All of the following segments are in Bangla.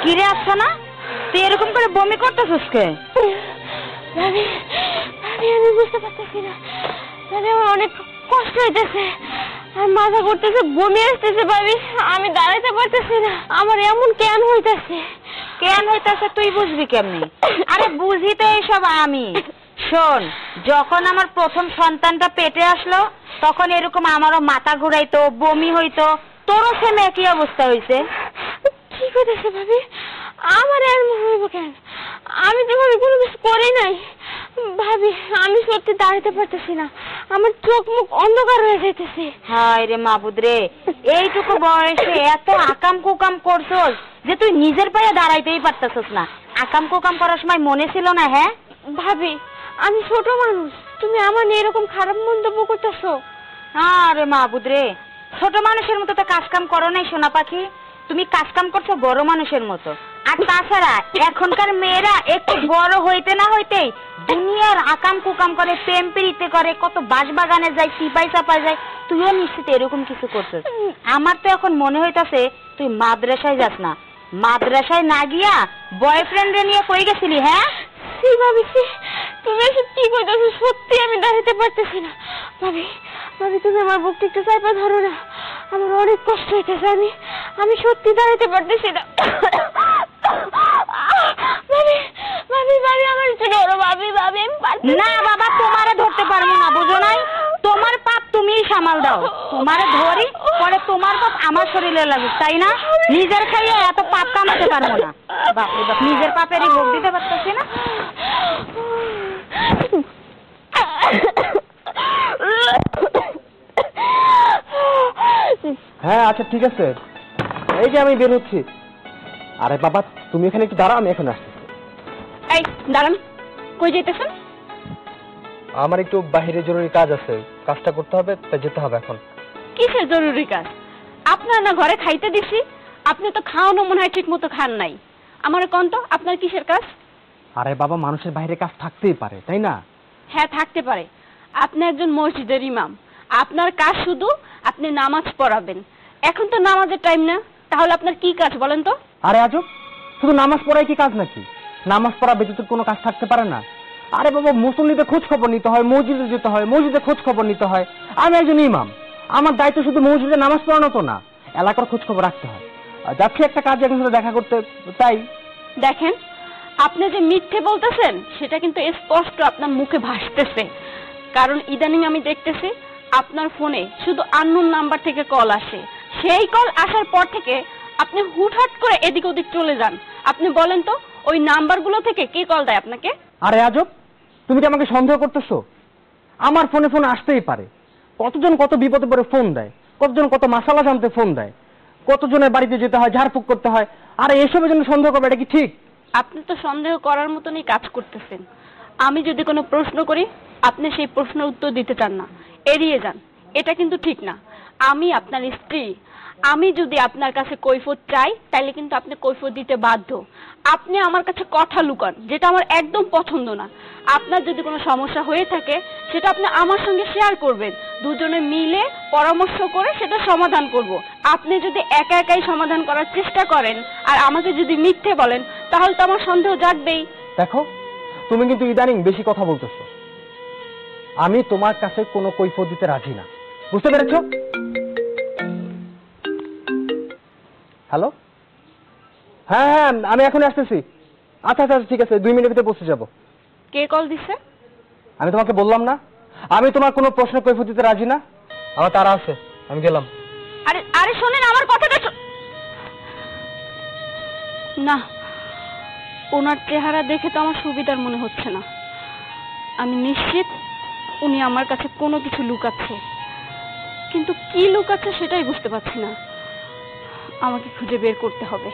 কিরে আসছে না, তুই এরকম করে বমি করতেছিস কে? আমি বুঝতে পারতেছি না, আমার অনেক কষ্ট হইতেছে আর মাথা করতেছে, বমি আসতেছে ভাবি, আমি দাঁড়াইতে পারতেছি না। আমার এমন কেন হইতেছে? কেন হইতেছে তুই বুঝবি কেমনি? আরে বুঝি তো এইসব আমি। শোন, যখন আমার প্রথম সন্তানটা পেটে আসলো তখন এরকম আমারও মাথা ঘুরাইতো, বমি হইতো, তোরও সেম একই অবস্থা হয়েছে। কি করতেছে ভাবি? আমার এমন হইব কেন? আমি তো ভাবি কোনো কিছু করি নাই। ভাবি আমি সত্যি দাঁড়াতে পারতেছি না, আমার চোখ মুখ অন্ধকার হয়ে যাইতেছে। হায় রে মাবুদ রে, এইটুকু বয়সে এত আকাম কুকাম করছস যে তুই নিজের পায়ে দাঁড়াইতেই পারতেছস না। আকাম কুকাম করার সময় মনে ছিল না? হ্যাঁ ভাবি, আমি ছোট মানুষ, তুমি আমার নিয়ে এরকম খারাপ মন্তব্য করতেছো। আরে মাবুদ রে, ছোট মানুষের মতো তো কাজ কাম করো নাই সোনা পাখি, তুমি কাজ কাম করছো বড় মানুষের মতো। আর তাছাড়া এখনকার মেয়েরা একটু বড় হইতে না হইতেই দুনিয়ার আকাম কুকাম করে, প্রেম প্রীতি করে, কত বাসবাগানে যায়, সিপাই চাপাই যায়। তুইও নিশ্চিত এরকম কিছু করছিস। আমার তো এখন মনে হইতাছে তুই মাদ্রাসায় যাস না। মাদ্রাসায় না গিয়া বয়ফ্রেন্ড নিয়ে কই গেছিলি? হ্যাঁ ভাবি, তুমি এসব কি করতেছো? সত্যি আমি দাঁড়াতে পারতেছি না। ভাবি ভাবি, তুমি আমার বুকটা একটু চাপা ধরো না, আমার অনেক কষ্ট হইতেছে, আমি সত্যি দাঁড়াতে পারতেছি না। ভাবি ভাবি ভাবি, আমার একটু ধরো ভাবি। ভাবি না বাবা, তোমারে ধরতে পারবো না, বুঝো নাই? তোমার পাপ তুমিই সামাল দাও। তোমারে ধরি পরে তোমার পাপ আমার শরীরে লাগুক, তাই না? নিজের খাইয়ে এত পাপ কামাতে পারবো না। বাপরে বাপ, নিজের পাপেরই ভোগ দিতে পারতেছি না। হ্যাঁ আচ্ছা ঠিক আছে, এই যে আমি বের হচ্ছি। আরে বাবা তুমি এখানে একটু দাঁড়াও, আমি এখন আসতেছি। এই দাঁড়ান, কই যাইতেছেন? আমার একটু বাইরে জরুরি কাজ আছে, কাজটা করতে হবে, তাই যেতে হবে এখন। কিসের জরুরি কাজ? আপনার না ঘরে খাইতে দিছি, আপনি তো খাওয়ানো মনে হয় ঠিক মতো খান নাই। আমার কোন তো আপনার কিসের কাজ? আরে বাবা মানুষের বাইরে কাজ থাকতেই পারে, তাই না? হ্যাঁ থাকতে পারে, আপনি একজন মসজিদের ইমাম, আপনার কাজ শুধু আপনি নামাজ পড়াবেন। এখন তো নামাজের টাইম না, তাহলে আপনার কি কাজ বলেন তো? আরে আজব, শুধু নামাজ পড়াই কি কাজ নাকি? নামাজ পড়া ব্যতীত কোনো কাজ থাকতে পারে না? আরে বাবা মুসল্লিদের খোঁজ খবর নিতে হয়, মসজিদে যেতে হয়, মসজিদে খোঁজ খবর নিতে হয়। আমি একজন ইমাম, আমার দায়িত্ব শুধু মসজিদে নামাজ পড়ানো তো না, এলাকার খোঁজ খবর রাখতে হয়। যাচ্ছি একটা কাজ, এখন সাথে দেখা করতে, তাই। দেখেন, আপনি যে মিথ্যে বলতেছেন সেটা কিন্তু স্পষ্ট আপনার মুখে ভাসতেছে, কারণ ইদানিং আমি দেখতেছি আপনার ফোনে শুধু আননোন নাম্বার থেকে কল আসে। সেই কল আসার পর থেকে আপনি হুটহাট করে এদিক ওদিক চলে যান। আপনি বলেন তো ওই নাম্বারগুলো থেকে কে কল দেয় আপনাকে? আরে আজব, তুমি কি আমাকে সন্দেহ করতেছো? আমার ফোনে ফোন আসতেই পারে, কতজন কত বিপদে পড়ে ফোন দেয়, কতজন কত মাসালা জানতে ফোন দেয়, কতজনের বাড়িতে যেতে হয়, ঝাড়ফুঁক করতে হয়। আরে এসবের জন্য সন্দেহ করবে, এটা কি ঠিক? আপনি তো সন্দেহ করার মতনই কাজ করতেছেন। আমি যদি কোনো প্রশ্ন করি আপনি সেই প্রশ্নের উত্তর দিতে চান না, এড়িয়ে যান, এটা কিন্তু ঠিক না। আমি আপনার স্ত্রী, আমি যদি আপনার কাছে কৈফিয়ত চাই তাহলে কিন্তু আপনি কৈফিয়ত দিতে বাধ্য। আপনি আমার কাছে কথা লুকান, যেটা আমার একদম পছন্দ না। আপনার যদি কোনো সমস্যা হয়ে থাকে সেটা আপনি আমার সঙ্গে শেয়ার করবেন, দুজনে মিলে পরামর্শ করে সেটা সমাধান করব। আপনি যদি একা একাই সমাধান করার চেষ্টা করেন আর আমাকে যদি মিথ্যে বলেন তাহলে তো আমার সন্দেহ জাগবেই। দেখো তুমি কিন্তু ইদানিং বেশি কথা বলতেছো। আমি তোমার কাছে কোনো কৈফিয়ত দিতে রাজি না, বুঝতে পেরেছো? হ্যালো, হ্যাঁ হ্যাঁ আমি এখন আসতেছি। আচ্ছা আচ্ছা ঠিক আছে, 2 মিনিটের ভিতরে পৌঁছে যাবো। কে কল দিচ্ছে? আমি তোমাকে বললাম না আমি তোমার কোনো প্রশ্ন কৈফিয়ত দিতে রাজি না, আমার তারা আছে, আমি গেলাম। আরে আরে শোনেন আমার কথাটা। না, ওনার চেহারা দেখে তো আমার সুবিধার মনে হচ্ছে না। আমি নিশ্চিত উনি আমার কাছে কোনো কিছু লুকাচ্ছে, কিন্তু কি লুকাচ্ছে সেটাই বুঝতে পারছি না। আমাকে খুঁজে বের করতে হবে।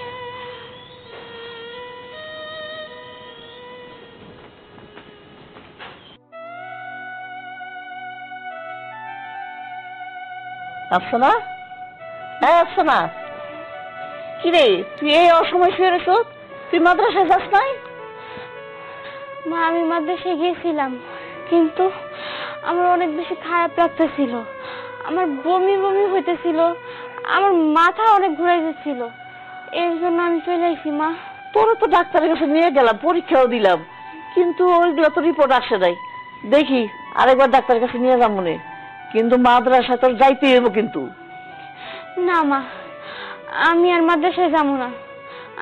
আফসানা, হ্যাঁ আফসানা, কিরে তুই এই অসময় শুয়ে রেছ? তুই মাদ্রাসায় যাস নাই? মা আমি মাদ্রাসায় গিয়েছিলাম, কিন্তু আমার অনেক বেশি খারাপ লাগতেছিল, আমার বমি বমি হইতেছিল, আমার মাথা অনেক ঘুরাই যাচ্ছিল, এর জন্য আমি চলে আইছি মা। তোরা তো ডাক্তারের কাছে নিয়ে গেলাম, পরীক্ষাও দিলাম, কিন্তু ওইগুলো তো রিপোর্ট আসে নাই। দেখি আরেকবার ডাক্তারের কাছে নিয়ে যাবো মনে, কিন্তু মাদ্রাসা তোর যাইতেই হইব কিন্তু। না মা, আমি আর মাদ্রাসায় যাবো না,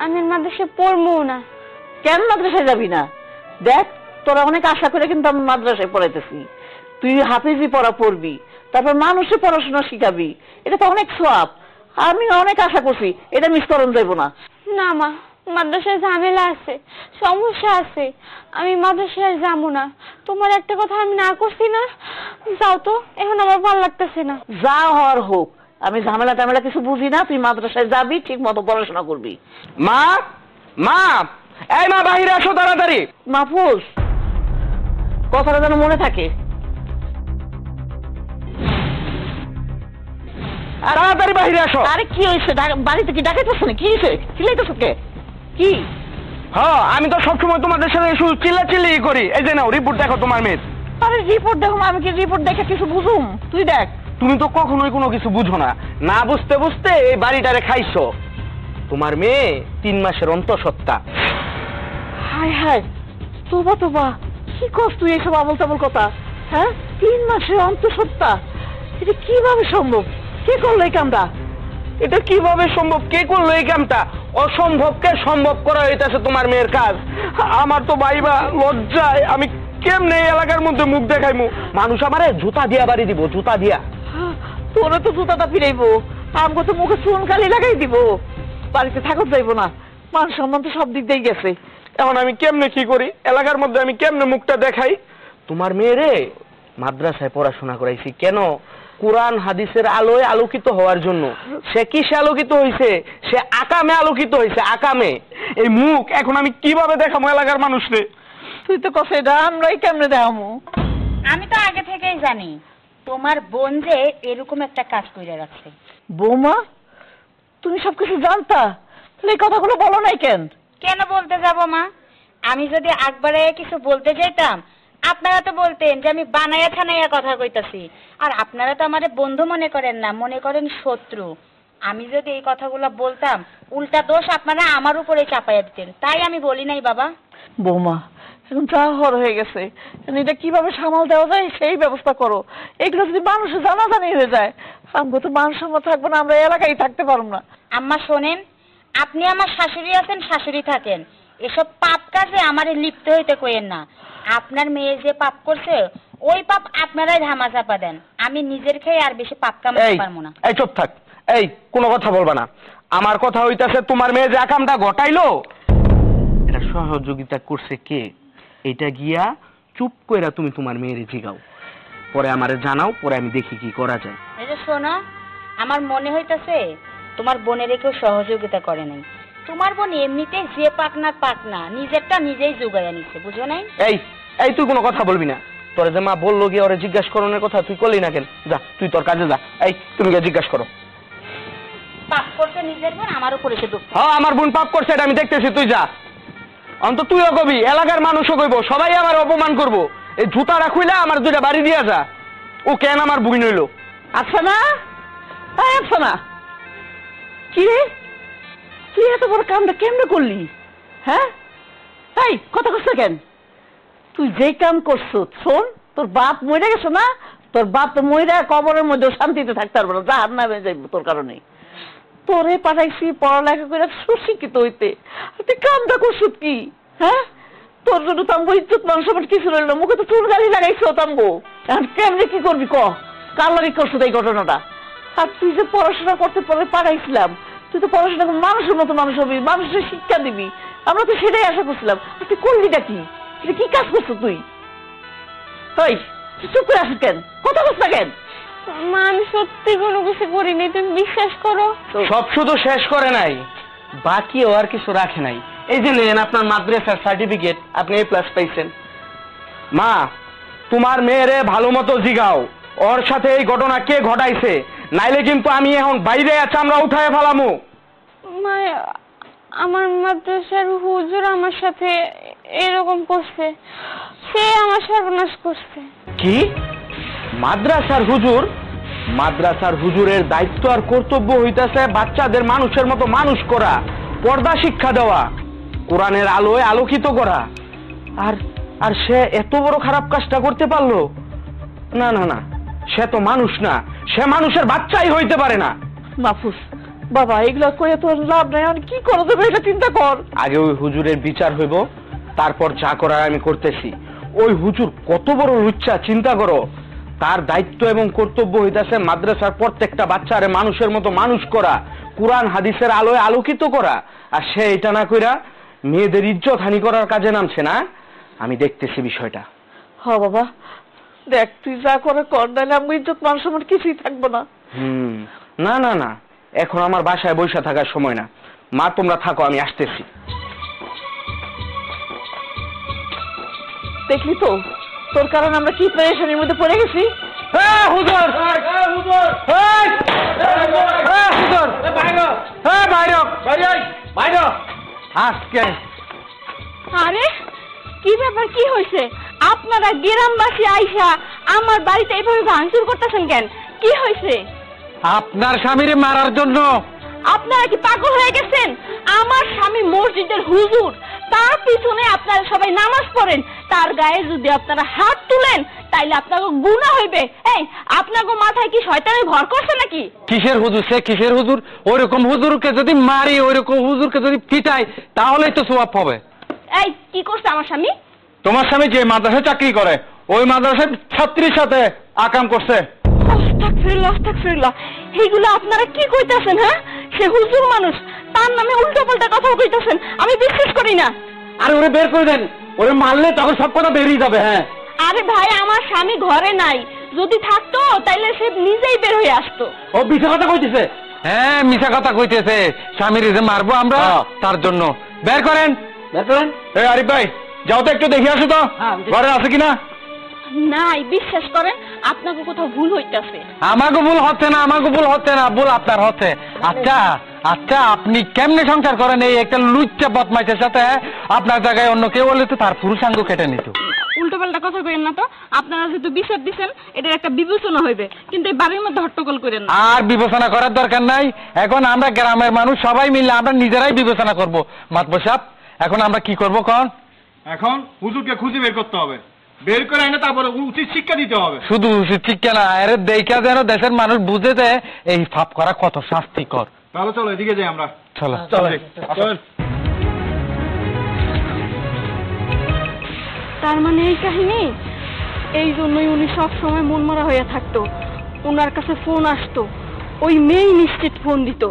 আমি আর মাদ্রাসায় পড়বো না। কেন মাদ্রাসায় যাবি না? দেখ তোরা অনেক আশা করে কিন্তু আমি মাদ্রাসায় পড়াইতেছি, তুই হাফিজি পড়া পড়বি, তারপর মানুষের পড়াশোনা শিখাবি, এটা তো অনেক সওয়াব। আমি অনেক আশা করছি, এটা মিস করন যাইব না। না মা, মাদ্রাসায় ঝামেলা আছে, সমস্যা আছে, আমি মাদ্রাসায় যাবো না। তোমার একটা কথা আমি না করছি না, যাও তো, এখন আমার ভালো লাগতেছে না। যা হওয়ার হোক, আমি ঝামেলা টামেলা কিছু বুঝি না, তুই মাদ্রাসায় যাবি, ঠিক মতো পড়াশোনা করবি। মা, মা, এই মা বাহিরে আসো তাড়াতাড়ি। মাহফুজ, কথাটা যেন মনে থাকে। তাড়াতাড়ি বাহিরে আসো। আরে কি হয়েছে? বাড়িতে কি ডাকাইতেছ না? কি হয়েছে? চিল্লাইতেছ কে? কি? হ্যাঁ, আমি তো সবসময় তোমাদের সাথে শুধু চিল্লাচিল্লি করি। এই যে নাও রিপোর্ট দেখো তোমার মেয়ের। আরে রিপোর্ট দেখো, আমি কি রিপোর্ট দেখে কিছু বুঝুম? তুই দেখ। তুমি তো কখনোই কোনো কিছু বুঝো না, না বুঝতে বুঝতে এই বাড়িটারে খাইছো। তোমার মেয়ে 3 মাসের অন্তঃসত্ত্বা। হায় হায়, তোবা তোবা, কি কস তুই এইসব আবল তাবল কথা? হ্যাঁ, 3 মাসের অন্তঃসত্ত্বা, এটা কিভাবে সম্ভব? কে করলো এই কামটা? এটা কিভাবে সম্ভব? কে করলো এই কামটা? অসম্ভবকে সম্ভব করা হইতাছে তোমার মেয়ের কাজ। আমার তো ভাইবা লজ্জায় আমি কেমনে এই এলাকার মধ্যে মুখ দেখাইমু? মানুষ আমারে জুতা দিয়া বাড়ি দিব, জুতা দিয়া। তোরা তো জুতাটা ফিরাইবো, আমগো তো মুখে চুন কালি লাগাই দিব, বাড়িতে থাকত যাইবো না। মান সম্মান তো সব দিক দিয়ে গেছে। এখন আমি কেমনে কি করি? এলাকার মধ্যে আমি কেমনে মুখটা দেখাই? তোমার মেয়েরে মাদ্রাসায় পড়াশোনা করাইছি কেন? কোরআন হাদিসের আলোয় আলোকিত হওয়ার জন্য। সে কিসে আলোকিত হয়েছে? সে আকামে আলোকিত হয়েছে, আকামে। এই মুখ এখন আমি কিভাবে দেখাবো এলাকার মানুষরে? তুই তো কসে এটা আমরাই কেমনে দেখামু? আমি তো আগে থেকেই জানি তোমার বোন যে এরকম একটা কাজ করে রাখছে। বৌমা, তুমি সবকিছু জানতা, তাহলে এই কথাগুলো বলো নাই কেন? কেন বলতে যাব মা? আমি যদি একবারে কিছু বলতে যাইতাম আপনারা তো বলতেন যে আমি বানাইয়া ঠানাইয়া কথা কইতাছি, আর আপনারা তো আমারে বন্ধু মনে করেন না, মনে করেন শত্রু। আমি যদি এই কথাগুলো বলতাম উল্টা দোষ আপনারা আমার উপরে চাপাইয়া দিতেন, তাই আমি বলি নাই বাবা। বৌমা, এখন যা হওয়ার হয়ে গেছে, এটা কিভাবে সামাল দেওয়া যায় সেই ব্যবস্থা করো। এগুলো যদি মানুষের জানাজানি হয়ে যায়, আমগো তো মান সম্মান থাকবো না, আমরা এলাকায় থাকতে পারবো না। আম্মা শোনেন, আপনি আমার শাশুড়ি আছেন, শাশুড়ি থাকেন, এসব পাপ কাজে আমারে লিপ্ত হইতে কইেন না। আপনার মেয়ে যে পাপ করছে ওই পাপ আপনারাই ধামা চাপা দেন, আমি নিজের খেয়ে আর বেশি পাপ কামাতে পারবো না। এই চুপ থাক, এই কোনো কথা বলবা না। আমার কথা হইতাছে তোমার মেয়ে যে আকামটা ঘটাইলো এটা সহযোগিতা করছে কে? এটা গিয়া চুপ কইরা তুমি তোমার মেয়েরে জিগাও, পরে আমারে জানাও, পরে আমি দেখি কি করা যায়। এই যে শোনো, আমার মনে হইতাছে তোমার বোনের কেউ সহযোগিতা করে নাই। তোমার বোন এমনিতে যে পাক না নিজেরটা নিজেই জোগাইয়া নিচ্ছে, বুঝো নাই? এই এই তুই কোনো কথা বলবি না। তোরে যে মা বললো গিয়ে ওরে জিজ্ঞাসা করানোর কথা, তুই করলি না কেন? যা তুই তোর কাজে যা। এই তুমি গিয়ে জিজ্ঞাসা করো। পাপ করছে নিজের বোন, আমার উপরে সে দোষ। হ্যাঁ, আমার বোন পাপ করছে এটা আমি দেখতেছি, তুই যা। অন্ত তুইও কবি, এলাকার মানুষও কইব, সবাই আমার অপমান করবো। এই জুতাটা খুইলা আমার 2টা বাড়ি দিয়া যা। ও কেন আমার বুড়ি নইলো? আচ্ছা না, তাই আচ্ছা না, কি রে তুই এত বড় কামটা কেমনে করলি? হ্যাঁ, তাই কথা কষ্ট কেন? তুই যে কাম করছো, শোন, তোর বাপ মরে গেছে না, তোর বাপ তো মরে কবরের মধ্যে শান্তিতে থাকতে পারবো না, জাহান্নামে যাইব তোর কারণে। তোরে পাঠাইছি পড়ালেখা করে সুশিক্ষিত হইতে, তুই কামটা করছো কি? হ্যাঁ, তোর জন্য তাম্বো ইজ্জত মান সম্মান কিছু রইল, মুখে তো চুল গালি লাগাইছো তাম্বো। এখন কেমনে কি করবি ক? কার লাগি করছো এই ঘটনাটা? আর তুই যে পড়াশোনা করতে পরে পাঠাইছিলাম, তুই তো পড়াশোনা করে মানুষের মতো মানুষ হবি, মানুষের শিক্ষা দিবি, আমরা তো সেটাই আশা করছিলাম। তুই করলিটা কি? এটা কি কাজ করছো তুই? তুই চুপ করে আসিস কেন? কথা বলছ না কেন? মা আমি সত্যি কোনো কিছু করিনি, তুমি বিশ্বাস করো। সব শুধু শেষ করে নাই, বাকিও আর কিছু রাখে নাই। এই যে নেন আপনার মাদ্রাসার সার্টিফিকেট, আপনি A+ পাইছেন। মা, তোমার মেয়েরে ভালো মতো জিগাও ওর সাথে এই ঘটনা কে ঘটাইছে, নাইলে কিন্তু আমি এখন বাইরে চামড়া উঠায় ফেলামু। মা আমার মাদ্রাসার হুজুর আমার সাথে এরকম করছে, সে আমার সর্বনাশ করছে। কি? মাদ্রাসার হুজুর? মাদ্রাসার হুজুরের দায়িত্ব আর কর্তব্য হইতাছে বাচ্চাদের মানুষের মতো মানুষ করা, পর্দা শিক্ষা দেওয়া, কোরআনের আলোয় আলোকিত করা। আর আর সে এত বড় খারাপ কাজটা করতে পারলো? না না না, সে তো মানুষ না, সে মানুষের বাচ্চাই হইতে পারে না। মাহফুজ বাবা, এগুলা কয়ে তোর লাভ নাই, আমি কি করে দেবো এটা চিন্তা কর। আগে ওই হুজুরের বিচার হইব, তারপর যা করার আমি করতেছি। ওই হুজুর কত বড় লুচ্চা চিন্তা করো। তার দায়িত্ব এবং কর্তব্য হইতাছে মাদ্রাসার প্রত্যেকটা বাচ্চারে মানুষের মতো মানুষ করা, কুরআন হাদিসের আলোয় আলোকিত করা। আর সে এটা না কইরা মেয়েদের ইজ্জত হানি করার কাজে নামছে না। আমি দেখতেছি বিষয়টা। হ বাবা, দেখ তুই যা করে কর, নাহলে আমি ইজ্জত মান সম্মান কিছুই থাকবো না। না না না, এখন আমার বাসায় বসে থাকার সময় না। মা তোমরা থাকো, আমি আসতেছি। দেখলি তো তোর কারণে আমরা কি পেরেশানির মধ্যে পড়ে গেছি। হুজুর! আজকে আরে কি ব্যাপার, কি হয়েছে? আপনারা গ্রামবাসী আইসা আমার বাড়িতে এইভাবে ভাঙচুর করতেছেন কেন? কি হয়েছে? আপনার স্বামীরে মারার জন্য। আপনারা কি পাগল হয়ে গেছেন? আমার স্বামী মসজিদের হুজুর, তার পিছনে আপনারা সবাই নামাজ পড়েন, তার গায়ে যদি আপনারা হাত তুলেন তাইলে আপনাকে গুনাহ হইবে। এই আপনাকে মাথায় কি শয়তানের ভর করছে নাকি? কিসের হুজুর? সে কিসের হুজুর? ওইরকম হুজুরকে যদি মারি, ওইরকম হুজুরকে যদি পিটাই, তাহলেই তো সওয়াব হবে। এই কি করছে আমার স্বামী? তোমার স্বামী যে মাদ্রাসায় চাকরি করে, ওই মাদ্রাসায় ছাত্রীর সাথে আকাম করছে। আস্তাগফিরুল্লাহ, আস্তাগফিরুল্লাহ। এইগুলো আপনারা কি কইতাছেন? হ্যাঁ, সে হুজুর মানুষ, তার নামে উল্টো পাল্টা কথা কইতাছেন, আমি বিশ্বাস করি না। আরে ওরে বের করে দেন, ওরে মারলে তখন সব কথা বেরিয়ে যাবে। হ্যাঁ আরে ভাই, আমার স্বামী ঘরে নাই, যদি থাকতো তাইলে সে নিজেই বের হয়ে আসতো। ও মিথ্যা কথা কইতেছে। হ্যাঁ মিথ্যা কথা কইতেছে। স্বামীর যে মারবো আমরা, তার জন্য। বের করেন, বের করেন। এই আরিফ ভাই, যাও তো একটু দেখে আসো তো ঘরে আছে কিনা। নাই, বিশ্বাস করেন আপনাকে কোথাও ভুল হইতাছে। আমাকে ভুল হচ্ছে না, আমাকে ভুল হচ্ছে না, ভুল আপনার হচ্ছে। আচ্ছা আচ্ছা, আপনি কেমনে সংসার করেন এই একটা লুচ্চা বদমাইশের সাথে? আপনার জায়গায় অন্য কেউ হলে তো তার পুরুষাঙ্গ কেটে নিত। উল্টো পাল্টা কথা কইেন না তো। আপনারা যেহেতু বিচার দিচ্ছেন, এটার একটা বিবেচনা হইবে, কিন্তু এই বাড়ির মধ্যে হট্টগোল করেন না। আর বিবেচনা করার দরকার নাই। এখন আমরা গ্রামের মানুষ সবাই মিলে আমরা নিজেরাই বিবেচনা করব। মাতবর সাহেব, এখন আমরা কি করব কোন? এখন হুজুরকে খুঁজে বের করতে হবে, বের করে এনে তারপরে উচিত শিক্ষা দিতে হবে। শুধু উচিত শিক্ষা না, এর দেখা যেন দেশের মানুষ বুঝে যে এই পাপ করা কত শাস্তিকর। তাহলে চলো এদিকে যাই আমরা। চলো চলো। তার মানে এই কাহিনী, এই জন্যই উনি সব সময় মন মরা হয়ে থাকতো। ওনার কাছে ফোন আসতো, ওই মেয়েই নিশ্চিত ফোন দিত,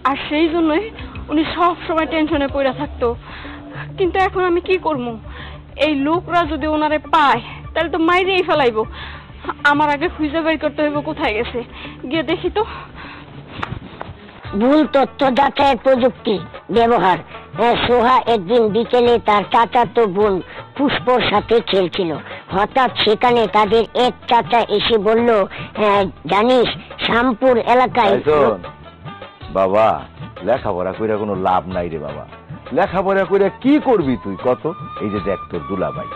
আর সেই জন্যই উনি সব সময় টেনশনে পড়ে থাকতো। কিন্তু এখন আমি কি করবো? এই লোকরা যদি ওনারে পায় তাহলে তো মাইরেই ফেলাইবো। আমার আগে খুঁজে বের করতে হইব কোথায় গেছে, গিয়ে দেখি তো। ভুল তথ্য যাচাইয়ের প্রযুক্তি ব্যবহার। সোহা একদিন বিকেলে তার চাচাতো বোন পুষ্পর সাথে খেলছিল। হঠাৎ সেখানে তাদের এক চাচা এসে বলল, জানিস শ্যামপুর এলাকায়। বাবা, লেখাপড়া কইরা কোনো লাভ নাই রে বাবা। লেখাপড়া কইরা কি করবি তুই কত? এই যে দেখ তোর দুলাভাই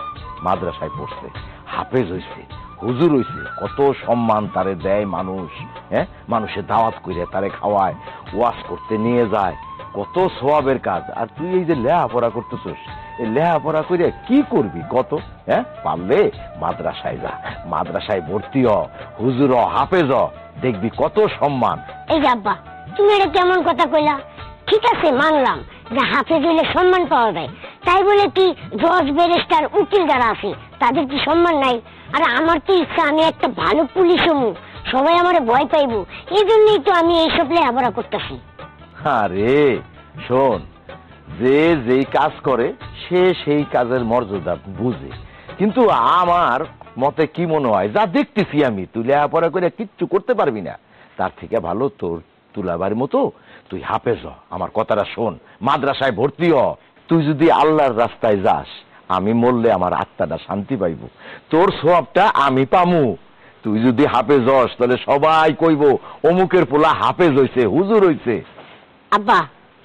মাদ্রাসায় পড়ছে, হাফেজ হইছে, হুজুর হইছে, কত সম্মান তারে দেয় মানুষ। হ্যাঁ, মানুষের দাওয়াত কইরা তারে খাওয়ায়, ওয়াজ করতে নিয়ে যায়, কত সওয়াবের কাজ। আর তুই এই যে লেখাপড়া করতেছস, এই লেখাপড়া কইরা কি করবি কত? হ্যাঁ, পারলে মাদ্রাসায় যা, মাদ্রাসায় ভর্তি হ, হুজুর হ, হাফেজ হ, দেখবি কত সম্মান। এই আব্বা, তুমি এটা কেমন কথা কইলা? ঠিক আছে, মানলাম যে হাফেজ হইলে সম্মান পাওয়া যায়, তাই বলে কি জজ ব্যারিস্টার উকিল যারা আছে তাদের কি সম্মান নাই? আর আমার তো ইচ্ছা আমি একটা ভালো পুলিশ হমু, সবাই আমারে ভয় পাইবো। এই জন্যই তো আমি এইসব লেখাপড়া করতেছি। আরে শোন, যে যেই কাজ করে সে সেই কাজের মর্যাদা বুঝে। কিন্তু আমার মতে কি মনে হয়, যা দেখতেছি আমি, তুই লেখাপড়া করে কিচ্ছু করতে পারবি না। তার থেকে ভালো তোর তুলাবার মতো তুই হাফেজ হ। আমার কথাটা শোন, মাদ্রাসায় ভর্তি হ। তুই যদি আল্লাহর রাস্তায় যাস, আমি মরলে আমার আত্মাটা শান্তি পাইব, তোর সওয়াবটা আমি পামু। তুই যদি হাফেজ হস তাহলে সবাই কইব অমুকের পোলা হাফেজ হইছে, হুজুর হইছে। আব্বা,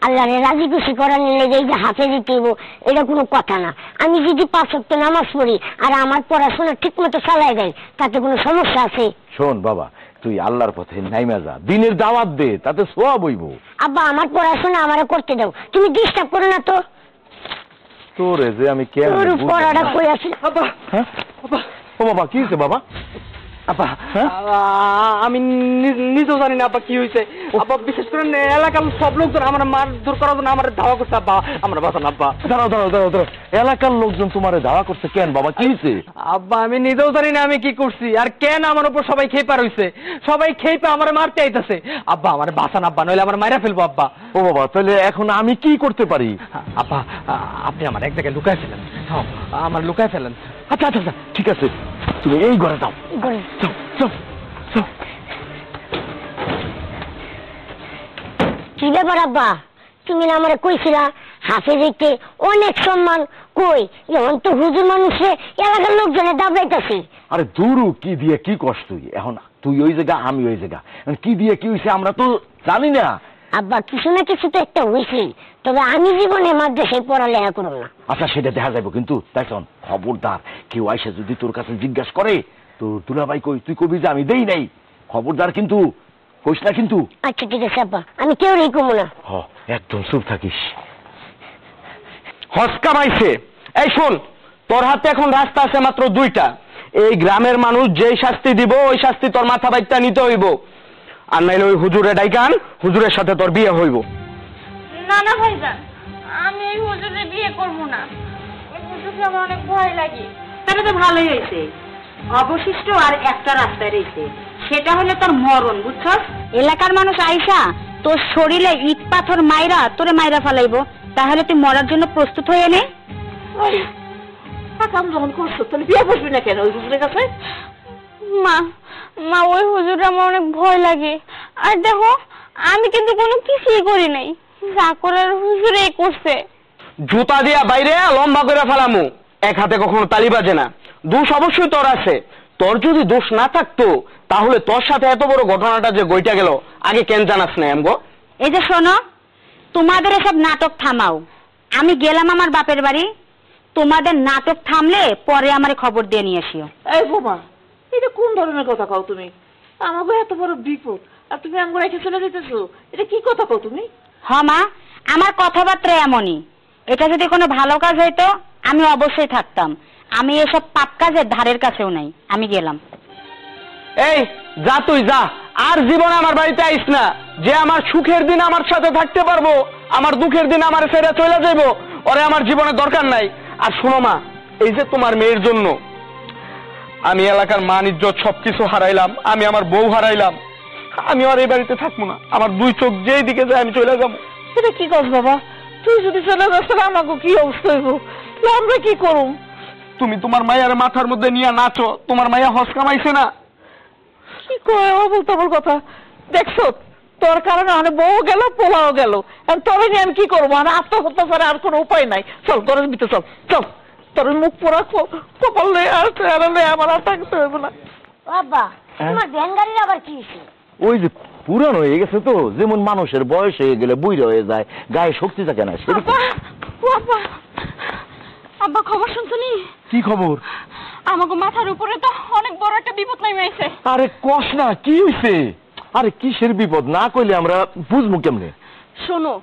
আল্লাহরে রাজি খুশি করার লেগে এই যে হাফেজি দিব এটা কোনো কথা না। আমি যদি 5 ওয়াক্ত নামাজ পড়ি আর আমার পড়াশোনা ঠিক মতো চালাই দেয় তাতে কোনো সমস্যা আছে? শোন বাবা, তুই আল্লাহর পথে নাইমা যা, দিনের দাওয়াত দে, তাতে সওয়াব হইব। আব্বা আমার পড়াশোনা আমারে করতে দাও, তুমি ডিস্টার্ব করো না তো। তোরে যে আমি কেন তোর পড়াটা কই আছে? আব্বা, হ্যাঁ? আব্বা, ও বাবা, কি হয়েছে বাবা? আব্বা, হ্যাঁ? আমি নিজেও জানি না আব্বা কি হয়েছে। আব্বা বিশেষ করে এলাকার সব লোকজন আমার মারধর করার জন্য আমার ধাওয়া করছে। আব্বা আমার বাঁচান আব্বা। দাঁড়াও দাঁড়াও দাঁড়াও দাঁড়াও, এলাকার লোকজন তোমারে ধাওয়া করছে কেন বাবা, কি হয়েছে? আব্বা আমি নিজেও জানি না আমি কি করছি আর কেন আমার উপর সবাই খেপা রইছে, সবাই খেপে আমার মারতে আইতাছে। আব্বা আমার বাঁচান আব্বা, নইলে আমার মাইরা ফেলবো আব্বা। ও বাবা, তাহলে এখন আমি কি করতে পারি? আব্বা আপনি আমার এক জায়গায় লুকায় ফেলেন, আমার লুকায় ফেলেন। আচ্ছা আচ্ছা আচ্ছা, ঠিক আছে, তুমি এই ঘরে যাও। ঘরে। যাও, যাও, যাও। কি ব্যাপার আব্বা, তুমি না আমারে কইছিলা হাফেজিকে অনেক সম্মান, কই এখন তো হুজুর মানুষে এলাকার লোকজনে দাবড়াইতাছে। আরে দুরু, কি দিয়ে কি কষ্ট তুই এখন, তুই ওই জায়গা আমি ওই জায়গা, এখন কি দিয়ে কি হয়েছে আমরা তো জানি না। আব্বা কিছু না কিছু তো একটা হয়েছে, তবে আমি জীবনে মাদ্রাসায় পড়ালেখা করব না। আচ্ছা সেটা দেখা যাবো, কিন্তু দেখুন খবরদার কেউ আইসা যদি তোর কাছে জিজ্ঞাসা করে তোর দুলাভাই কই, তুই কবি যে আমি দেই নাই, খবরদার কিন্তু কইস না কিন্তু। আচ্ছা ঠিক আছে আব্বা, আমি কেউ রেই কমু না। হ, একদম চুপ থাকিস। হসকা মাইছে। এই শোন, তোর হাতে এখন রাস্তা আছে মাত্র 2টা। এই গ্রামের মানুষ যেই শাস্তি দিব ওই শাস্তি তোর মাথা বাইকটা নিতে হইব, আর নাইলে ওই হুজুরে ডাইকান, হুজুরের সাথে তোর বিয়ে হইব। না না ভাইজান, আমি এই হুজুরে বিয়ে করব না। ওই হুজুরকে আমার অনেক ভয় লাগে। তাহলে তো ভালোই হয়েছে, অবশিষ্ট আর একটা রাস্তায় রয়েছে, সেটা হলে তোর মরণ, বুঝছস? এলাকার মানুষ আইসা তোর শরীরে ইট পাথর মাইরা তোরে মাইরা ফেলাইবো, তাহলে তুই মরার জন্য প্রস্তুত হয়ে নে। কাম যখন করছো তাহলে বিয়ে করবি না কেন ওই হুজুরের কাছে? মা মা ওই হুজুরে আমার অনেক ভয় লাগে। আর দেখো আমি কিন্তু কোনো কিছুই করি নাই, যা করার হুজুরে করছে। জুতা দিয়া বাইরে লম্বা করে ফেলামু, এক হাতে কখনো তালি বাজে না। দোষ অবশ্যই তোর আছে, তোর যদি দোষ না থাকতো তাহলে তোর সাথে এত বড় ঘটনাটা যে গইটা গেল আগে কেন জানাস না আমগো? এই যে শোনো, তোমাদের এসব নাটক থামাও। আমি গেলাম আমার বাপের বাড়ি, তোমাদের নাটক থামলে পরে আমারে খবর দিয়ে নিয়ে এসিও। এই বোমা, এটা কোন ধরনের কথা কও তুমি? আমাকে এত বড় বিপদ আর তুমি আঙ্গুর রেখে চলে যেতেছো, এটা কি কথা কও তুমি? হ মা, আমার কথাবার্তা এমনই। এটা যদি কোনো ভালো কাজ হইতো আমি অবশ্যই থাকতাম, আমি এসব পাপ কাজের ধারের কাছেও নাই। আমি গেলাম। এই যা, তুই যা, আর জীবনে আমার বাড়িতে আইস না। যে আমার সুখের দিন আমার সাথে থাকতে পারবো, আমার দুঃখের দিন আমার ছেড়ে চলে যাইবো, ওরে আমার জীবনে দরকার নাই। আর শোনো মা, এই যে তোমার মেয়ের জন্য আমি এলাকার মান ইজ্জত সবকিছু হারাইলাম, আমি আমার বউ হারাইলাম, আমি আর এই বাড়িতে থাকবো না। আমার 2 চোখ যেই দিকে যায় আমি চলে যাবো। এটা কি কস বাবা? তুই যদি চলে যাস তাহলে আমাকে কি অবস্থা হইব? তাহলে আমরা কি করুম? তুমি তোমার মায়ের মাথার মধ্যে নিয়ে নাচো, তোমার মাইয়া হস কামাইছে না। কি কয় অবল তবল কথা? দেখছো তোর কারণে আমার বউ গেল, পোলাও গেল, আর তোরে নিয়ে আমি কি করবো? আমার আত্মহত্যা করে আর কোনো উপায় নাই। চল ঘরের ভিতরে চল, চল। তোর মুখ পোড়া কপাল নেই, আর আমার আর থাকতে হইব না। আব্বা তোমার ভ্যান গাড়ির আবার কি হয়েছে? ওই যে পুরান হয়ে গেছে তো, যেমন মানুষের বয়স হয়ে গেলে বুইড়া হয়ে যায়, গায়ে শক্তি থাকে না। আব্বা আব্বা আব্বা, খবর শুনছনি? কি খবর? আমাকে মাথার উপরে তো অনেক বড় একটা বিপদ নেমে আইছে। আরে কস না, কি হইছে? আরে কিসের বিপদ না কইলে আমরা বুঝবো কেমনে? শোনো,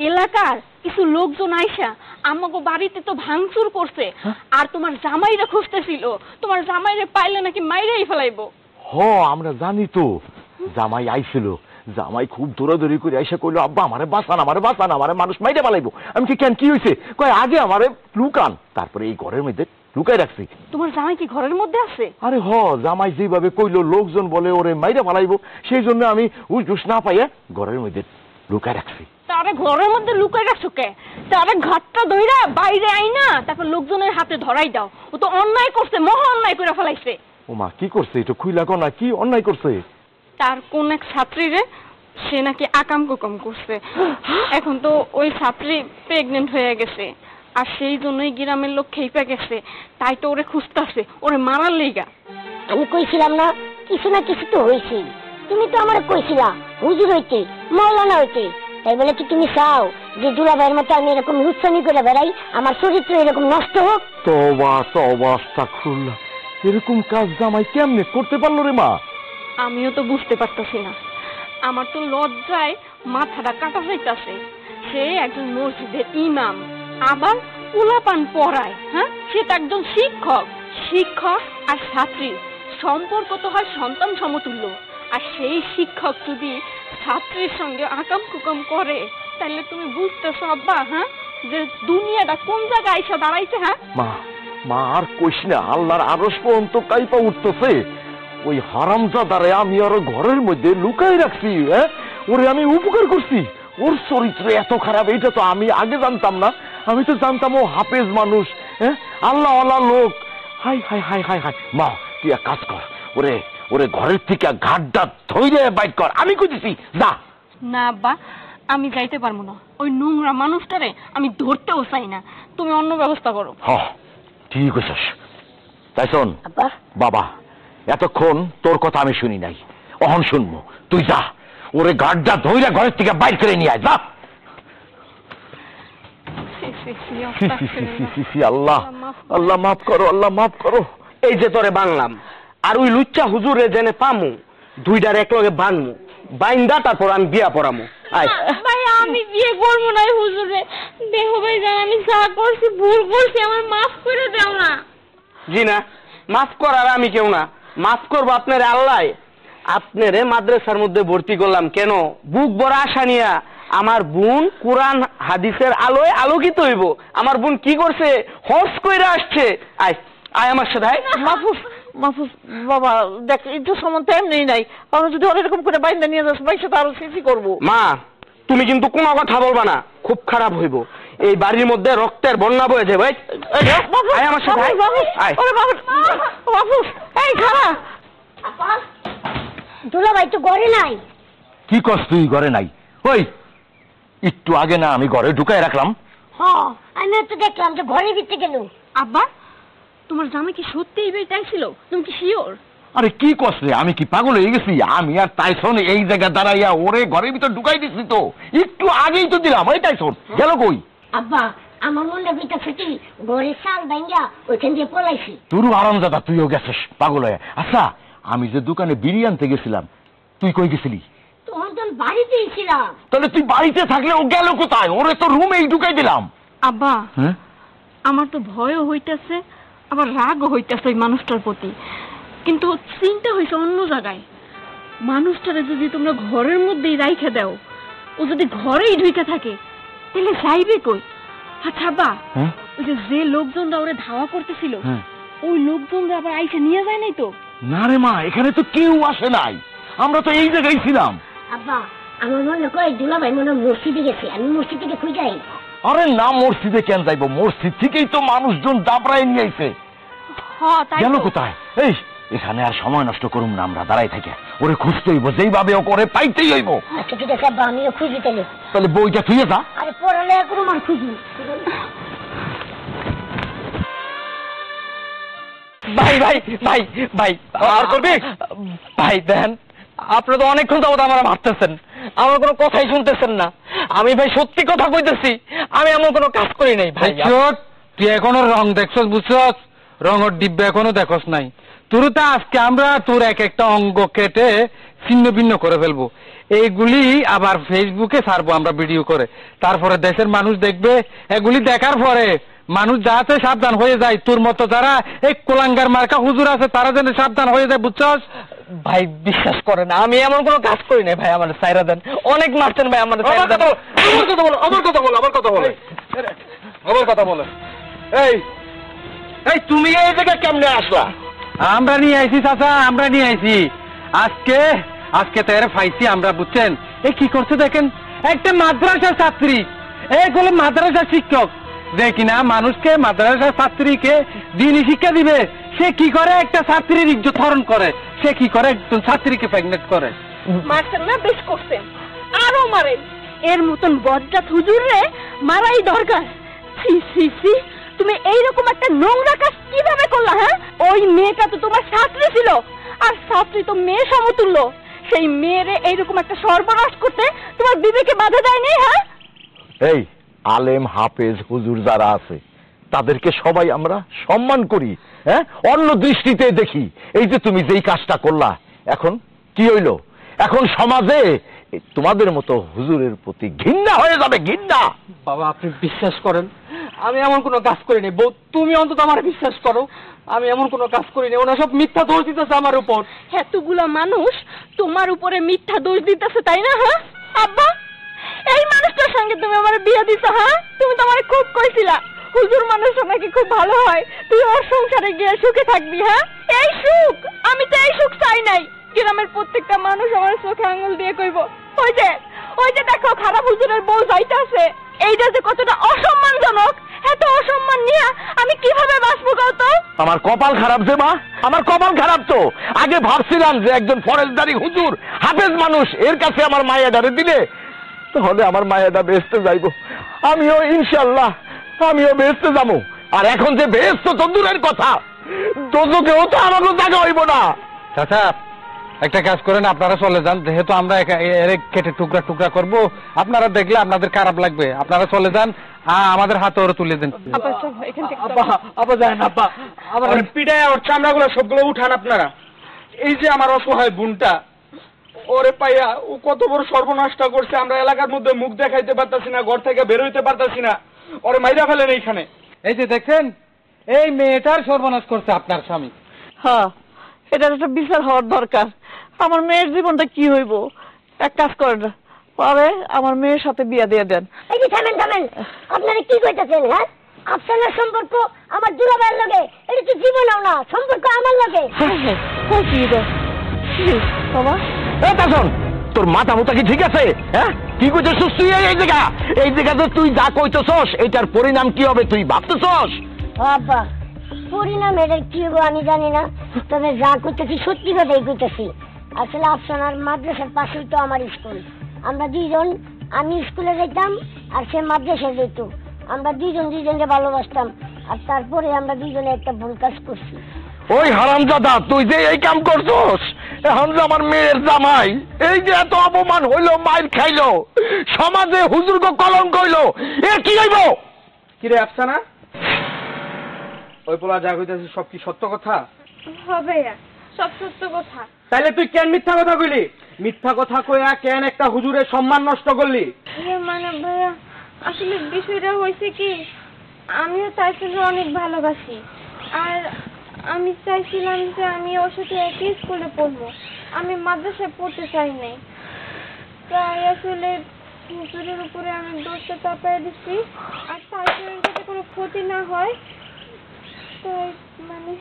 এলাকার কিছু লোকজন আইসা আমাকে বাড়িতে তো ভাঙচুর করছে, আর তোমার জামাইরা খুঁজতেছিল। তোমার জামাইরে পাইলে নাকি মাইরাই ফেলাইবো। হ, আমরা জানি তো, জামাই আইছিল, জামাই খুব দৌড়াদৌড়ি করে আইসা কইলো আব্বা আমারে বাঁচান, আমারে বাঁচান, আমারে মানুষ মাইরে পালাইবো। আমি কি কেন, কি হইছে? কয় আগে আমারে লুকান, তারপরে এই ঘরের মধ্যে লুকাই রাখছি। তোমার জামাই কি ঘরের মধ্যে আছে? আরে হ, জামাই যেভাবে কইলো লোকজন বলে ওরে মাইরে পালাইবো, সেই জন্য আমি উস না পাইয়া ঘরের মধ্যে লুকাই রাখছি। তারে ঘরের মধ্যে লুকাই রাখছো কে? তারে ঘাটটা ধইরা বাইরে আইনা তারপর লোকজনের হাতে ধরাই দাও। ও তো অন্যায় করছে, মহা অন্যায় করে ফেলাইছে। ও মা, কি করছে? এটা খুইলা কো না, কি অন্যায় করছে? তার কোন এক ছাত্রীরে সে নাকি আকাম কুকাম করছে। এখন তো ওই ছাত্রী প্রেগনেন্ট হয়ে গেছে, আর সেই জন্যই গ্রামের লোক খেইপা গেছে, তাই তো ওরে খুঁজতাছে, ওরে মারার লেগা। আমি কইছিলাম না কিছু না কিছু তো হয়েছে। তুমি তো আমার কইছিলা হুজুর হইতে, মাওলানা হইতে, তাই বলে কি তুমি চাও যে দুলাভাইয়ের মতো আমি এরকম লুচ্ছামি করে বেড়াই, আমার চরিত্র এরকম নষ্ট হোক? তওবা তওবা আস্তাগফিরুল্লাহ, এরকম কাজ জামাই কেমনে করতে পারলো রে মা? আমিও তো বুঝতে পারতাছি না, আমার তো লজ্জায় মাথাটা কাটা যাইতাছে। সে একজন মসজিদের ইমাম, আবার পোলাপান পড়ায়, হ্যাঁ সে তো একজন শিক্ষক। শিক্ষক আর ছাত্রীর সম্পর্ক তো হয় সন্তান সমতুল্য, আর সেই শিক্ষক যদি ছাত্রীর সঙ্গে আকাম কুকাম করে, তাহলে তুমি বুঝতেছো আব্বা, হ্যাঁ যে দুনিয়াটা কোন জায়গায় আইসা দাঁড়াইছে। হ্যাঁ মা, মা আর কইস না, আল্লাহর আরশ পর্যন্ত কাইপা উঠতেছে। ওই হারামজাদারে আমি আর ঘরের মধ্যে লুকাই রাখছি, হ্যাঁ ওরে আমি উপকার করছি। ওর চরিত্র এত খারাপ এটা তো আমি আগে জানতাম না। আমি তো জানতাম ও হাফেজ মানুষ, হ্যাঁ আল্লাহ আল্লাহ লোক। High high high high high, মা তুই এক কাজ কর, ওরে ওরে ঘরের থেকে ঘাটটা ধইরে বাইট কর, আমি কইতেছি যা। না আব্বা, আমি যাইতে পারবো না, ওই নোংরা মানুষটারে আমি ধরতেও চাই না, তুমি অন্য ব্যবস্থা করো। হ্যাঁ ঠিক কইছস। তাই শোন আব্বা, বাবা, এতক্ষণ তোর কথা আমি শুনি নাই, অহন শুনবো। তুই যা, ওরে গাড্ডা ধইরা ঘরের থেকে বাইর করে নিয়ে আয়, যা। আল্লাহ আল্লাহ মাফ করো, আল্লাহ মাফ করো। এই যে তোরে বাংলাম, আর ওই লুচ্চা হুজুরে জেনে পামু, দুইটার একলগে বানমু, বাইন্দা তারপর আমি বিয়া পড়ামু। আয় ভাই আমি বিয়ে করবো না হুজুরে, দেখো ভাই জান আমি যা করছি ভুল করছি, আমার মাফ করে দাও না। জি না, মাফ করার আমি কেউ না, মাফ করবো আপনার আল্লাহ। আপনারে মাদ্রাসার মধ্যে ভর্তি করলাম কেন? বুক ভরা আশা নিয়া আমার বোন কোরআন হাদিসের আলোয় আলোকিত হইব। আমার বোন কি করছে? হজ কইরা আসছে। আয় আয় আমার সাথে আয়। মাহফুজ, মাহফুজ বাবা দেখ, একটু সময় এমনি নাই, আমরা যদি এরকম করে বাইন্দা নিয়ে যাস ভাই সাথে আরো সিসি করবো। মা তুমি কিন্তু কোনো কথা বলবা না, খুব খারাপ হইব। এই বাড়ির মধ্যে রক্তের বন্যা বয়ে যাবে। আয় আমার সাথে আয়। আয়। মাহফুজ এই খারা। দুলাভাই তো ঘরে নাই। কি কস তুই ঘরে নাই? ওই একটু আগে না আমি ঘরে ঢুকাই রাখলাম। হ্যাঁ আমিও তো দেখলাম যে ঘরের ভিতরে গেল। আব্বা তোমার জামাই কি সত্যি এই বাড়িতে ছিল? তুমি কি শিওর? আরে কি কস রে, আমি কি পাগল হয়ে গেছি? আমি আর টাইসন এই জায়গা দাঁড়াইয়া ওরে ঘরের ভিতর ঢুকাই দিচ্ছি তো, একটু আগেই তো দিলাম। ওই টাইসন গেল কই? আব্বা আমার মনটা ভিতর ছুটি ঘরের চাল ভাঙ্গা ওইখান দিয়ে পলাইছি। তোর আরামজাদা, তুইও গেছিস পাগল হয়ে। আচ্ছা আমি যে দোকানে বিড়ি আনতে গেছিলাম, তুই কই গেছিলি? তখন তো বাড়িতেই ছিলাম। তাহলে তুই বাড়িতে থাকলে ও গেল কোথায়? ওরে তো রুমেই ঢুকাই দিলাম। আব্বা হ্যাঁ আমার তো ভয়ও হইতেছে, আবার রাগও হইতেছে ওই মানুষটার প্রতি, কিন্তু চিন্তা হয়েছে অন্য জায়গায়। মানুষটারে যদি তোমরা ঘরের মধ্যেই রাইখে দাও, ও যদি ঘরেই ঢুকে থাকে, তাহলে যাইবে কই? আচ্ছা আব্বা, হ্যাঁ ওই যে লোকজনরা ওরে ধাওয়া করতেছিল, হ্যাঁ। ওই লোকজনরা আবার আইসা নিয়ে যায় নাই তো? না রে মা, এখানে তো কেউ আসে নাই, আমরা তো এই জায়গায় ছিলাম। আব্বা আমার মনে করে দুলাভাই মনে হয় মসজিদে গেছে, আমি মসজিদ থেকে খুঁজে আই। আরে না, মসজিদে কেন যাইব? মসজিদ থেকেই তো মানুষজন দাবড়ায় নিয়ে আইছে। হ্যাঁ তাই গেল তো। কোথায়? এই এখানে আর সময় নষ্ট করুম না, আমরা দাঁড়াই থেকে ওরে খুঁজতে হইব, যেইভাবে ও করে পাইতেই হইব। আচ্ছা ঠিক আছে আব্বা, আমিও খুঁজি তাহলে। তাহলে বইটা থুয়ে যা। আরে পড়ালেখা করুম আর খুঁজি। ভাই ভাই ভাই ভাই আর করবি ভাই? দেন আপনি তো অনেকক্ষণ যাবত আমার ভাবতেছেন, আমার কোনো কথাই শুনতেছেন না। আমি ভাই সত্যি কথা কইতেছি, আমি এমন কোনো কাজ করি নাই ভাই। তুই এখনো রং দেখছস, বুঝছস? রঙের ডিব্বা এখনো দেখস নাই। তোর তো আজকে আমরা তোর এক একটা অঙ্গ কেটে ছিন্ন ভিন্ন করে ফেলবো, এইগুলি আবার ফেসবুকে ছাড়বো আমরা ভিডিও করে, তারপরে দেশের মানুষ দেখবে। এগুলি দেখার পরে মানুষ যাতে সাবধান হয়ে যায়, তোর মতো যারা এই কোলাঙ্গার মার্কা হুজুর আছে তারা যেন সাবধান হয়ে যায়, বুঝছস? ভাই বিশ্বাস করেন, আমি এমন কোনো কাজ করি নাই ভাই, আমার সাইরা দেন। অনেক মারছেন ভাই আমার। আমার কথা বলো, আমার কথা বলো, আমার কথা বলো, আমার কথা বলো, আমার কথা বলো। এই এই তুমি এই জায়গায় কেমনে আসলা? আমরা নিয়ে আইছি চাচা, আমরা নিয়ে আইছি। আজকে তো এর ফাইছি আমরা, বুঝছেন? এই কি করছে দেখেন, একটা মাদ্রাসার ছাত্রী, এইগুলো মাদ্রাসার শিক্ষক যে কিনা মানুষকে, মাদ্রাসার ছাত্রীকে দিনই শিক্ষা দিবে, সে কি করে একটা ছাত্রীর ইজ্জত হরণ করে, সে কি করে একজন ছাত্রীকে প্রেগনেন্ট করে। মারছেন না? বেশ করছেন, আরো মারেন। এর মতন বজ্জাত হুজুরে মারাই দরকার। সি সি সি, তুমি এইরকম একটা নোংরা কাজ কিভাবে করলা? হ্যাঁ, ওই মেয়েটা তো তোমার ছাত্রী ছিল, আর ছাত্রী তো মেয়ে সমতুল্য। সেই মেয়েরে এইরকম একটা সর্বনাশ করতে তোমার বিবেকে বাধা দেয়নি? হ্যাঁ, এই আলেম হাফেজ হুজুর যারা আছে তাদেরকে সবাই আমরা সম্মান করি, হ্যাঁ, অন্য দৃষ্টিতে দেখি। এই যে তুমি যেই কাজটা করলা, এখন কি হইলো? এখন সমাজে তোমাদের মতো হুজুরের প্রতি ঘৃণা হয়ে যাবে, ঘৃণা। বাবা আপনি বিশ্বাস করেন আমি এমন কোনো কাজ করিনি। বউ তুমি অন্তত আমার বিশ্বাস করো, আমি এমন কোনো কাজ করিনি। ওরা সব মিথ্যা দোষ দিতেছে আমার উপর। এতগুলা মানুষ তোমার উপরে মিথ্যা দোষ দিতেছে, তাই না? হ্যাঁ আব্বা, এই মানুষটার সঙ্গে তুমি আমার বিয়ে দিছো? হ্যাঁ, তুমি তো আমারে খুব কইছিলা হুজুর মানুষ নাকি খুব ভালো হয়, তুই ওর সংসারে গিয়ে সুখে থাকবি। হ্যাঁ, এই সুখ, আমি তো এই সুখ চাই নাই। গ্রামের প্রত্যেকটা মানুষ আমার চোখে আঙুল দিয়ে কইব, ওই যে দেখো খারাপ হুজুরের বউ যাইতাছে। এইটা যে কতটা অসম্মানজনক, এত অসম্মান নিয়ে আমি কিভাবে বাঁচবো কও তো? আমার কপাল খারাপ যে মা, আমার কপাল খারাপ তো। আগে ভাবছিলাম যে একজন ফরেস্টদারি হুজুর হাফেজ মানুষ, এর কাছে আমার মায়াদারে দিলে তাহলে আমার মায়াদা বেহেশতে যাইব, আমিও ইনশাআল্লাহ আমিও বেহেশতে যাবো। আর এখন যে বেহেশত তো দূরের কথা, দোজখেও তো আমাকে জায়গা হইব না। চাচা একটা কাজ করেন, আপনারা চলে যান। যেহেতু আমরা এর কেটে টুকরা টুকরা করব, আপনারা দেখলে আপনাদের খারাপ লাগবে। আপনারা চলে যান, আমাদের হাতে ওরা তুলে দেন। আব্বা চল এখান থেকে। আব্বা যান, আব্বা আমার পিঠায় ওর চামড়াগুলো সবগুলো উঠান আপনারা। এই যে আমার অসহায় বোনটা, ওরে পাইয়া ও কত বড় সর্বনাশটা করছে। আমরা এলাকার মধ্যে মুখ দেখাইতে পারতাছি না, ঘর থেকে বের হইতে পারতাছি না। ওরে মাইরা ফেলেন এইখানে। এই যে দেখেন, এই মেয়েটার সর্বনাশ করছে আপনার স্বামী। হ্যাঁ, এটার একটা বিচার হওয়ার দরকার। আমার মেয়ের জীবনটা কি হইব? এক কাজ করেন, পরে আমার মেয়ের সাথে বিয়া দিয়ে দেন। এই যে থামেন, আপনারা কি কইতাছেন? হ্যাঁ, আফসানার সম্পর্ক আমার দুলাভাইয়ের লগে, এটা তো জীবনও না, সম্পর্ক আমার লগে। কি এটা? কি বাবা? এই তাসন, তোর মাথা মুথা কি ঠিক আছে? হ্যাঁ, কি কইতেছস তুই? এই জায়গাতে তুই যা কইতেছস এটার পরিণাম কি হবে তুই ভাবতেছস? বাবা, পরিণাম এটার কি হবো আমি জানি না, তবে যা করতেছি সত্যি কথাই করতেছি। আসলে আফসানার মাদ্রাসার পাশেই তো আমার স্কুল। আমরা দুইজন, আমি স্কুলে যেতাম আর সে মাদ্রাসায় যেত। আমরা দুইজনকে ভালোবাসতাম, আর তারপরে আমরা দুইজনে একটা ভুল কাজ করছি। ওই হারামজাদা, তুই যে এই কাম করছস, এখন যে আমার মেয়ের জামাই এই যে এত অপমান হইলো, মাইর খাইলো, সমাজে হুজুরকে কলঙ্ক হইলো, এ কি হইব? কিরে আফসানা, ওই পোলা যা কইতাছে সব কি সত্য কথা? হবে, সব সত্য কথা। তাইলে তুই কেন মিথ্যা কথা কইলি? মিথ্যা কথা কইয়া কেন একটা হুজুরের সম্মান নষ্ট করলি? মানে ভাইয়া, আসলে বিষয়টা হয়েছে কি, আমিও তাইসুলকে অনেক ভালোবাসি। আর আমি চাইছিলাম যে আমি ওর সাথে একই স্কুলে পড়বো, আমি মাদ্রাসায় পড়তে চাই নাই। তাই আসলে হুজুরের উপরে আমি দোষটা চাপাই দিচ্ছি, আর তাইসুলের যাতে কোনো ক্ষতি না হয়। তাই মানে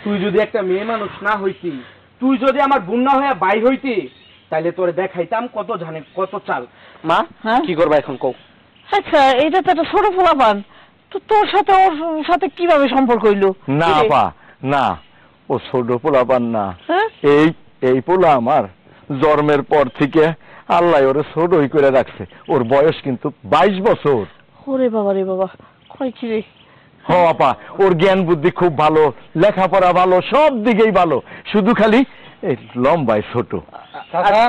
তুই যদি একটা মেয়ে মানুষ না হইতি, তুই যদি আমার বোন না হইয়া বাইর হইতি, তাইলে তোরে দেখাইতাম কত জানে কত চাল। মা, হ্যাঁ? কি করবা এখন কও? আচ্ছা, এটা তো একটা ছোট পোলাপান, তো তোর সাথে ওর সাথে কিভাবে সম্পর্ক হইলো? না পা না, ও ছোট পোলাপান না। হ্যাঁ? এই পোলা আমার জন্মের পর থেকে আল্লাহ ওরে ছোটই করে রাখছে। ওর বয়স কিন্তু 22 বছর। ওরে বাবা রে বাবা, কয় কি রে? হ আপা, ওর জ্ঞান বুদ্ধি খুব ভালো, লেখাপড়া ভালো, সব দিকেই ভালো, শুধু খালি এই লম্বায় ছোট। চাচা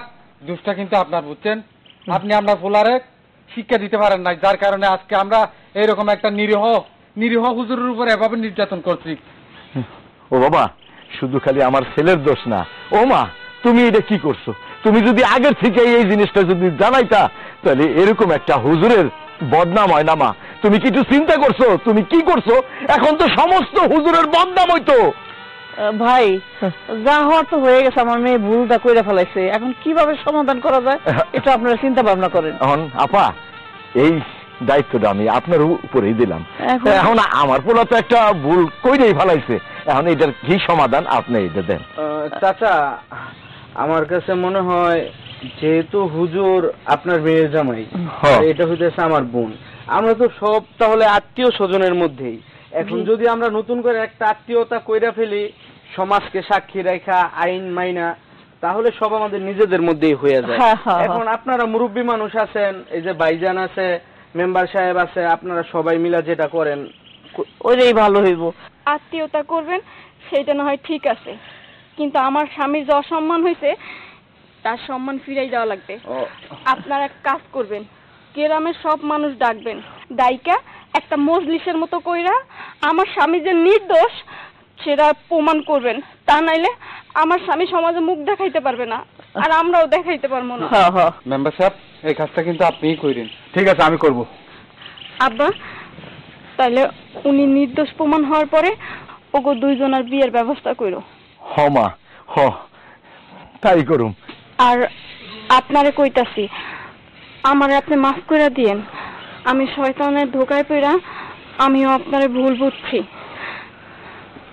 দুষ্টা কিন্তু আপনার, বুঝছেন? আপনি আপনার পোলারে শিক্ষা দিতে পারেন না, যার কারণে আজকে আমরা এইরকম একটা নিরীহ হুজুরের উপর এভাবে নির্যাতন করছি। ও বাবা, শুধু খালি আমার ছেলের দোষ না। ও মা, তুমি এটা কি করছো? তুমি যদি আগের থেকে এই জিনিসটা যদি জানাইতা, তাহলে এরকম একটা হুজুরের বদনাম হয় না। মা, তুমি কিছু চিন্তা করছো? তুমি কি করছো? এখন তো সমস্ত হুজুরের বদনাম হইতো। ভাই, যা হওয়ার তো হয়ে গেছে, আমার মেয়ে ভুলটা কইরা ফেলাইছে, এখন কিভাবে সমাধান করা যায় এটা আপনারা চিন্তা ভাবনা করেন। এখন আপা, এই দায়িত্বটা আমি আপনার উপরেই দিলাম। এখন আমার পোলা তো একটা ভুল কইরেই ফেলাইছে, এখন এটার কি সমাধান আপনি এটা দেন। চাচা, আমার কাছে মনে হয় যেহেতু হুজুর আপনার মেয়ের জামাই, আর এটা হইতেছে আমার বোন, আমরা তো সব তাহলে আত্মীয় স্বজনের মধ্যেই। এখন যদি আমরা নতুন করে একটা আত্মীয়তা কইরা ফেলি, সমাজকে সাক্ষী রেখা, আইন মাইনা, তাহলে সব আমাদের নিজেদের মধ্যেই হয়ে যায়। এখন আপনারা মুরব্বী মানুষ আছেন, এই যে ভাইজান আছে, মেম্বার সাহেব আছে, আপনারা সবাই মিলা যেটা করেন ওইটাই ভালো হইব। আত্মীয়তা করবেন সেটা না হয় ঠিক আছে, কিন্তু আমার স্বামীর যে অসম্মান হয়েছে তার সম্মান ফিরাই দেওয়া লাগবে। ও। আপনারা এক কাজ করবেন, গ্রামের সব মানুষ ডাকবেন, ডাইকা একটা মজলিসের মতো কইরা আমার স্বামী যে নির্দোষ সেটা প্রমাণ করবেন। তা নাইলে আমার স্বামী সমাজে মুখ দেখাইতে পারবে না, আর আমরাও দেখাইতে পারবো না। হ্যাঁ হ্যাঁ মেম্বার সাহেব এই কাজটা কিন্তু আপনিই কইরেন। ঠিক আছে, আমি করব। আব্বা, তাইলে উনি নির্দোষ প্রমাণ হওয়ার পরে ওগো দুইজনের বিয়ের ব্যবস্থা করো। হ মা, হ, তাই করুম। আর আপনারে কইতাছি, আমারে আপনি মাফ করে দিয়েন। আমি শয়তানের ধোকায় পড়া আমিও আপনারে ভুল বুঝছি।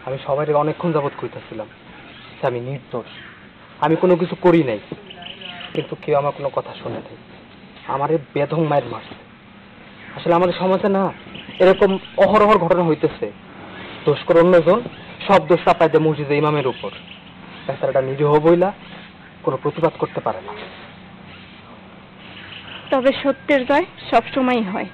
আমি সবাই অনেকক্ষণ যাবৎ কইতাছিলাম যে আমি নির্দোষ, আমি কোনো কিছু করি নাই, কিন্তু কেউ আমার কোনো কথা শোনে নাই। আমারে বেধং মায়ের মারছে। আসলে আমাদের সমাজে না এরকম অহরহর ঘটনা হইতেছে। দোষ করে অন্যজন, সব দোষ চাপায় দেয় মসজিদে ইমামের উপর। বেচারাটা নিরীহ বইলা কোনো প্রতিবাদ করতে পারে না। তবে সত্যের জয় সবসময়ই হয়।